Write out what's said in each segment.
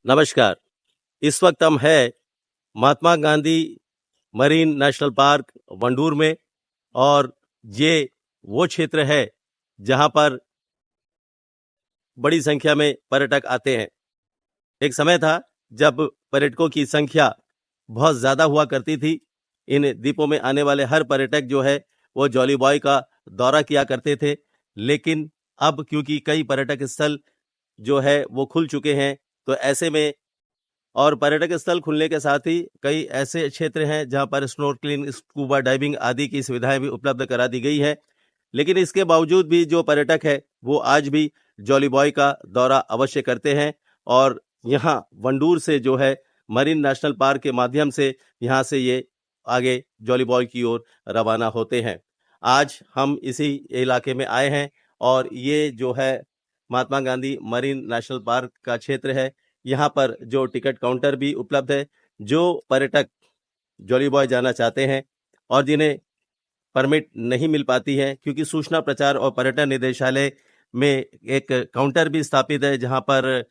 नमस्कार। इस वक्त हम है Mahatma Gandhi marine national park Wandoor में और ये वो क्षेत्र है जहां पर बड़ी संख्या में पर्यटक आते हैं। एक समय था जब पर्यटकों की संख्या बहुत ज्यादा हुआ करती थी। इन द्वीपों में आने वाले हर पर्यटक जो है वो जॉली बॉय का दौरा किया करते थे। लेकिन अब क्योंकि कई पर्यटक स्थल जो है वो खुल चुके हैं, तो ऐसे में और पर्यटक स्थल खुलने के साथ ही कई ऐसे क्षेत्र हैं जहां पर स्नॉर्कलिंग, स्कूबा डाइविंग आदि की सुविधाएं भी उपलब्ध करा दी गई है। लेकिन इसके बावजूद भी जो पर्यटक है वो आज भी जॉली बॉय का दौरा अवश्य करते हैं और यहाँ वंडूर से जो है मरीन नेशनल पार्क के माध्यम से यहाँ से ये आगे जॉली बॉय की ओर रवाना होते हैं। आज हम इसी इलाके में आए हैं और ये जो है Mahatma Gandhi marine national park का क्षेत्र है। यहाँ पर जो टिकट काउंटर भी उपलब्ध है। जो पर्यटक जॉली बॉय जाना चाहते हैं और जिन्हें परमिट नहीं मिल पाती है, क्योंकि सूचना प्रचार और पर्यटन निदेशालय में एक काउंटर भी स्थापित है जहां पर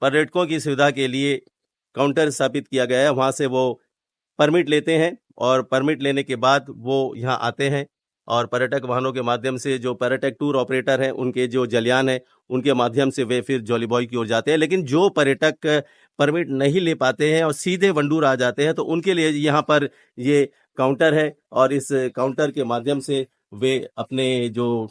पर्यटकों की सुविधा के लिए काउंटर स्थापित किया गया है। वहां से वो परमिट लेते हैं और परमिट लेने के बाद वो यहाँ आते हैं और पर्यटक वाहनों के माध्यम से जो पर्यटक टूर ऑपरेटर हैं उनके जो जलयान है उनके माध्यम से वे फिर जॉली बॉय की ओर जाते हैं। लेकिन जो पर्यटक परमिट नहीं ले पाते हैं और सीधे वंडूर आ जाते हैं, तो उनके लिए यहाँ पर ये काउंटर है और इस काउंटर के माध्यम से वे अपने जो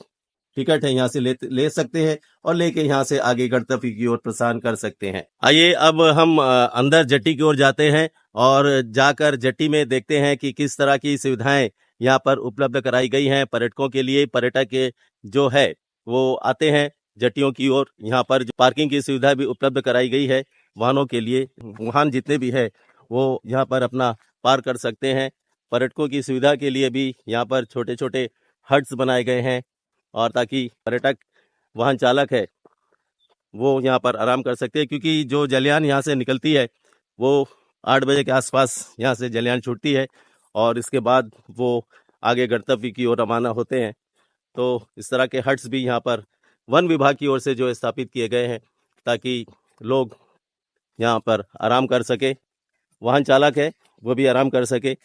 टिकट है यहाँ से ले सकते हैं और लेके यहाँ से आगे गंतव्य की ओर प्रस्थान कर सकते हैं। आइए अब हम अंदर जेट्टी की ओर जाते हैं और जाकर जेट्टी में देखते हैं कि किस तरह की सुविधाएं यहाँ पर उपलब्ध कराई गई हैं पर्यटकों के लिए। पर्यटक जो है वो आते हैं जेट्टियों की ओर। यहाँ पर जो पार्किंग की सुविधा भी उपलब्ध कराई गई है वाहनों के लिए। वाहन जितने भी है वो यहाँ पर अपना पार कर सकते हैं। पर्यटकों की सुविधा के लिए भी यहाँ पर छोटे छोटे हट्स बनाए गए हैं और ताकि पर्यटक वाहन चालक है वो यहाँ पर आराम कर सकते हैं, क्योंकि जो जलयान यहाँ से निकलती है वो 8 बजे के आसपास यहाँ से जलयान छूटती है और इसके बाद वो आगे गंतव्य की ओर रवाना होते हैं। तो इस तरह के हट्स भी यहाँ पर वन विभाग की ओर से जो स्थापित किए गए हैं ताकि लोग यहाँ पर आराम कर सके। वाहन चालक है वो भी आराम कर सके।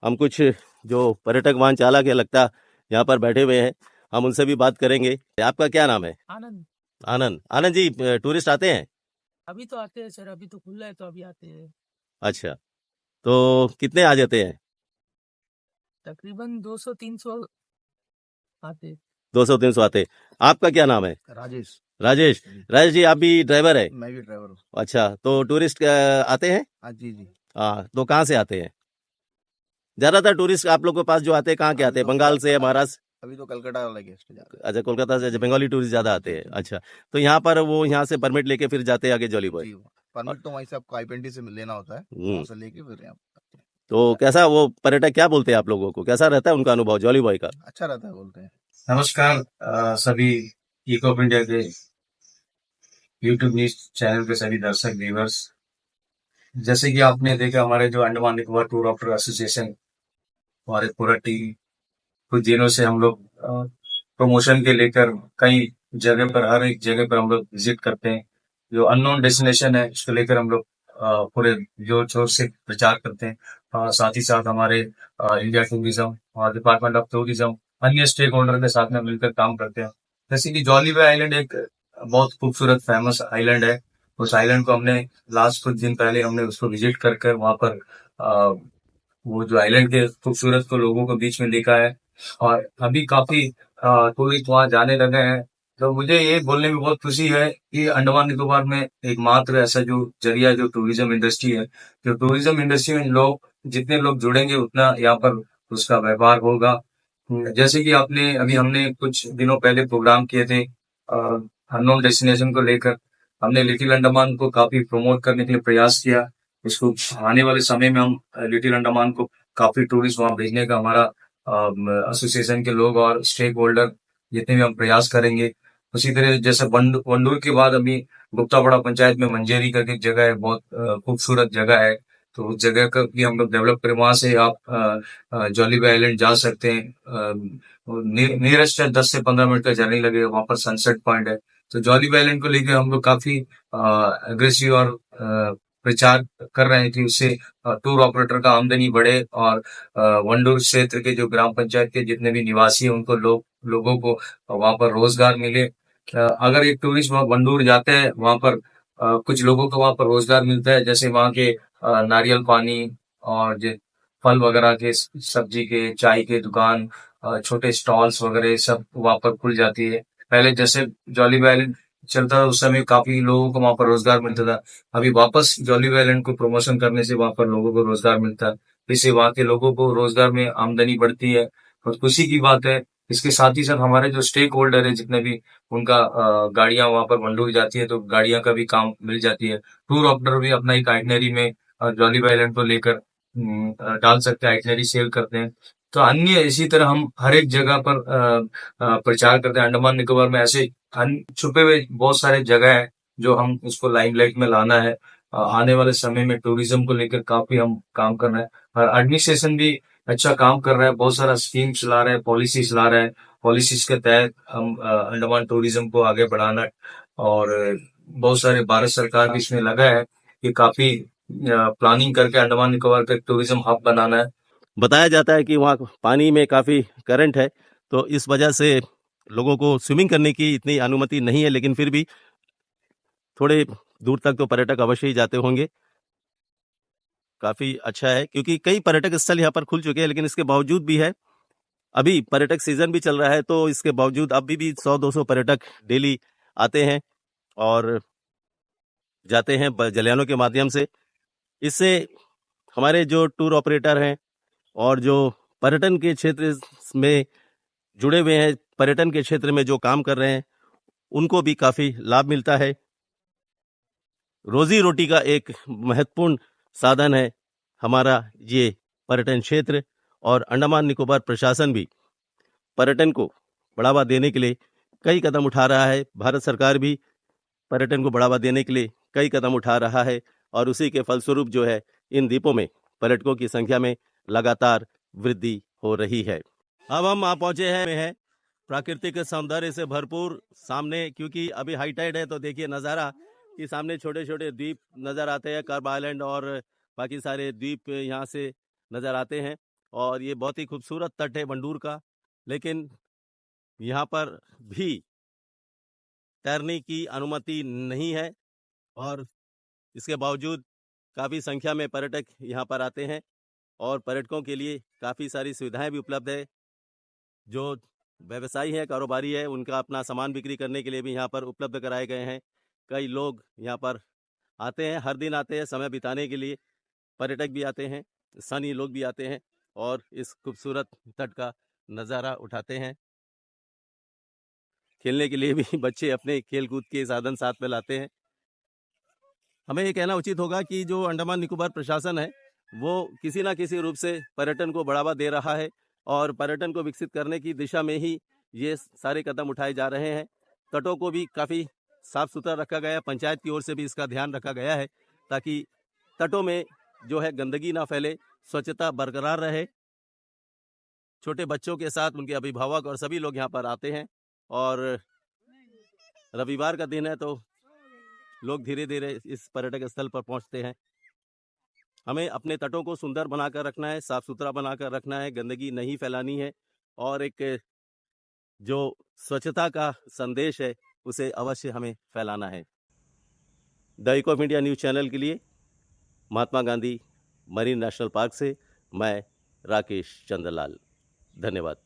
हम कुछ जो पर्यटक वाहन चालक है लगता यहाँ पर बैठे हुए हैं, हम उनसे भी बात करेंगे। आपका क्या नाम है? आनंद। आनंद। आनंद जी, टूरिस्ट आते हैं? अभी तो आते हैं सर, अभी तो खुला है तो अभी आते हैं। अच्छा, तो कितने आ जाते हैं? तकरीबन 200-300 आते। 200-300 आते। आपका क्या नाम है? राजेश। राजेश। राजेश जी, आप भी ड्राइवर है? मैं भी ड्राइवर हूँ। अच्छा, तो टूरिस्ट आते हैं? हाँ जी जी। हाँ, तो कहाँ से आते हैं? ज्यादातर टूरिस्ट आप लोग के पास जो आते हैं कहाँ के आते हैं? बंगाल से या महाराष्ट्र? अभी तो कलकत्ता वाला गेस्ट जाते हैं। अच्छा, कोलकाता से बंगाली टूरिस्ट ज्यादा आते हैं। अच्छा, तो यहाँ पर वो यहाँ से परमिट लेके फिर जाते हैं आगे जॉली बॉय? जी, परमिट तो वहीं से आपको आई-20 से लेना होता है, वहाँ से लेके फिर यहाँ पे। तो कैसा वो पर्यटक क्या बोलते हैं आप लोगों को? कैसा रहता है उनका अनुभव जॉली बॉय का? अच्छा रहता है बोलते हैं। नमस्कार सभी इको ऑफ इंडिया के यूट्यूब न्यूज चैनल के सभी दर्शक व्यूअर्स। जैसे कि आपने देखा हमारे जो Andaman Nicobar tour operator association, हमारे पूरा टीम कुछ दिनों से हम लोग प्रमोशन के लेकर कई जगह पर, हर एक जगह पर हम लोग विजिट करते हैं। जो अननोन डेस्टिनेशन है उसको लेकर हम लोग पूरे जोर शोर से प्रचार करते हैं। साथ ही साथ हमारे इंडिया टूरिज्म, हमारे डिपार्टमेंट ऑफ टूरिज्म, अन्य स्टेक होल्डर के साथ में मिलकर काम करते हैं। जैसे कि जॉली बॉय आइलैंड एक बहुत खूबसूरत फेमस आइलैंड है। उस आइलैंड को हमने लास्ट कुछ दिन पहले हमने उसको विजिट कर वहां पर वो जो आइलैंड के खूबसूरत को लोगों को बीच में देखा है और अभी काफी टूरिस्ट वहां जाने लगे हैं। तो मुझे ये बोलने में बहुत खुशी है कि अंडमान निकोबार में एकमात्र ऐसा जो जरिया जो टूरिज्म इंडस्ट्री है, जो टूरिज्म इंडस्ट्री में लोग जितने लोग जुड़ेंगे उतना यहाँ पर उसका व्यापार होगा। जैसे कि आपने अभी हमने कुछ दिनों पहले प्रोग्राम किए थे अननोन डेस्टिनेशन को लेकर। हमने लिटिल अंडमान को काफी प्रमोट करने के लिए प्रयास किया। इसको आने वाले समय में हम लिटिल अंडमान को काफी टूरिस्ट वहां भेजने का हमारा एसोसिएशन के लोग और स्टेक होल्डर जितने भी हम प्रयास करेंगे। उसी तरह जैसे वंडूर के बाद अभी गुप्तापड़ा पंचायत में मंजेरी करके एक जगह है, बहुत खूबसूरत जगह है। तो उस जगह का भी हम लोग डेवलप करें। वहां से आप जॉली बॉय आइलैंड जा सकते हैं। नियरेस्ट 10 से 15 मिनट का जर्नी लगेगा। वहां पर सनसेट पॉइंट है, तो जॉली आइलैंड को लेकर हम लोग काफी अग्रेसिव और प्रचार कर रहे हैं कि उससे टूर ऑपरेटर का आमदनी बढ़े और वंडूर क्षेत्र के जो ग्राम पंचायत के जितने भी निवासी हैं उनको लोगों को वहां पर रोजगार मिले। अगर एक टूरिस्ट वहां वंडूर जाते हैं वहां पर कुछ लोगों को वहां पर रोजगार मिलता है, जैसे वहां के नारियल पानी और फल वगैरह के, सब्जी के, चाय के दुकान, छोटे स्टॉल्स वगैरह सब वहां पर खुल जाती है। पहले जैसे जॉली आइलैंड चलता था उस समय काफी लोगों को वहां पर रोजगार मिलता था। अभी वापस जॉली आइलैंड को प्रमोशन करने से वहां पर लोगों को रोजगार मिलता है, इससे वहां के लोगों को रोजगार में आमदनी बढ़ती है और खुशी की बात है। इसके साथ ही साथ हमारे जो स्टेक होल्डर है जितने भी, उनका गाड़ियां वहां पर मंडूर जाती है तो गाड़ियां का भी काम मिल जाती है। टूर ऑपरेटर भी अपना एक आइटनरी में जॉली आइलैंड को लेकर डाल सकते हैं, आइटनरी सेल करते हैं। तो अन्य इसी तरह हम हर एक जगह पर प्रचार करते हैं। अंडमान निकोबार में ऐसे छुपे हुए बहुत सारे जगह है जो हम उसको लाइमलाइट में लाना है। आने वाले समय में टूरिज्म को लेकर काफी हम काम कर रहे हैं और एडमिनिस्ट्रेशन भी अच्छा काम कर रहा है, बहुत सारा स्कीम्स ला रहे हैं, पॉलिसीज ला रहे हैं। पॉलिसीज के तहत हम अंडमान टूरिज्म को आगे बढ़ाना है और बहुत सारे भारत सरकार भी इसमें लगा है कि काफी प्लानिंग करके अंडमान निकोबार का टूरिज्म हब बनाना है। बताया जाता है कि वहाँ पानी में काफ़ी करंट है, तो इस वजह से लोगों को स्विमिंग करने की इतनी अनुमति नहीं है, लेकिन फिर भी थोड़े दूर तक तो पर्यटक अवश्य ही जाते होंगे। काफ़ी अच्छा है क्योंकि कई पर्यटक स्थल यहाँ पर खुल चुके हैं, लेकिन इसके बावजूद भी है, अभी पर्यटक सीजन भी चल रहा है, तो इसके बावजूद अभी भी 100-200 पर्यटक डेली आते हैं और जाते हैं जलयानों के माध्यम से। इससे हमारे जो टूर ऑपरेटर हैं और जो पर्यटन के क्षेत्र में जुड़े हुए हैं, पर्यटन के क्षेत्र में जो काम कर रहे हैं, उनको भी काफ़ी लाभ मिलता है। रोजी रोटी का एक महत्वपूर्ण साधन है हमारा ये पर्यटन क्षेत्र, और अंडमान निकोबार प्रशासन भी पर्यटन को बढ़ावा देने के लिए कई कदम उठा रहा है। भारत सरकार भी पर्यटन को बढ़ावा देने के लिए कई कदम उठा रहा है और उसी के फलस्वरूप जो है इन द्वीपों में पर्यटकों की संख्या में लगातार वृद्धि हो रही है। अब हम आ पहुंचे हैं प्राकृतिक सौंदर्य से भरपूर सामने, क्योंकि अभी हाई टाइड है, तो देखिए नज़ारा कि सामने छोटे छोटे द्वीप नज़र आते हैं, कर्ब आइलैंड और बाकी सारे द्वीप यहाँ से नज़र आते हैं और ये बहुत ही खूबसूरत तट है वंडूर का। लेकिन यहाँ पर भी तैरने की अनुमति नहीं है और इसके बावजूद काफ़ी संख्या में पर्यटक यहाँ पर आते हैं और पर्यटकों के लिए काफ़ी सारी सुविधाएं भी उपलब्ध है। जो व्यवसायी है, कारोबारी है, उनका अपना सामान बिक्री करने के लिए भी यहाँ पर उपलब्ध कराए गए हैं। कई लोग यहाँ पर आते हैं, हर दिन आते हैं समय बिताने के लिए। पर्यटक भी आते हैं, स्थानीय लोग भी आते हैं और इस खूबसूरत तट का नज़ारा उठाते हैं। खेलने के लिए भी बच्चे अपने खेल कूद के साधन साथ में लाते हैं। हमें ये कहना उचित होगा कि जो अंडमान निकोबार प्रशासन है वो किसी ना किसी रूप से पर्यटन को बढ़ावा दे रहा है और पर्यटन को विकसित करने की दिशा में ही ये सारे कदम उठाए जा रहे हैं। तटों को भी काफ़ी साफ सुथरा रखा गया है, पंचायत की ओर से भी इसका ध्यान रखा गया है ताकि तटों में जो है गंदगी ना फैले, स्वच्छता बरकरार रहे। छोटे बच्चों के साथ उनके अभिभावक और सभी लोग यहाँ पर आते हैं और रविवार का दिन है तो लोग धीरे धीरे इस पर्यटक स्थल पर पहुँचते हैं। हमें अपने तटों को सुंदर बनाकर रखना है, साफ सुथरा बनाकर रखना है, गंदगी नहीं फैलानी है और एक जो स्वच्छता का संदेश है उसे अवश्य हमें फैलाना है। The eco of India news channel के लिए महात्मा गांधी मरीन नेशनल पार्क से मैं राकेश चंद्रलाल, धन्यवाद।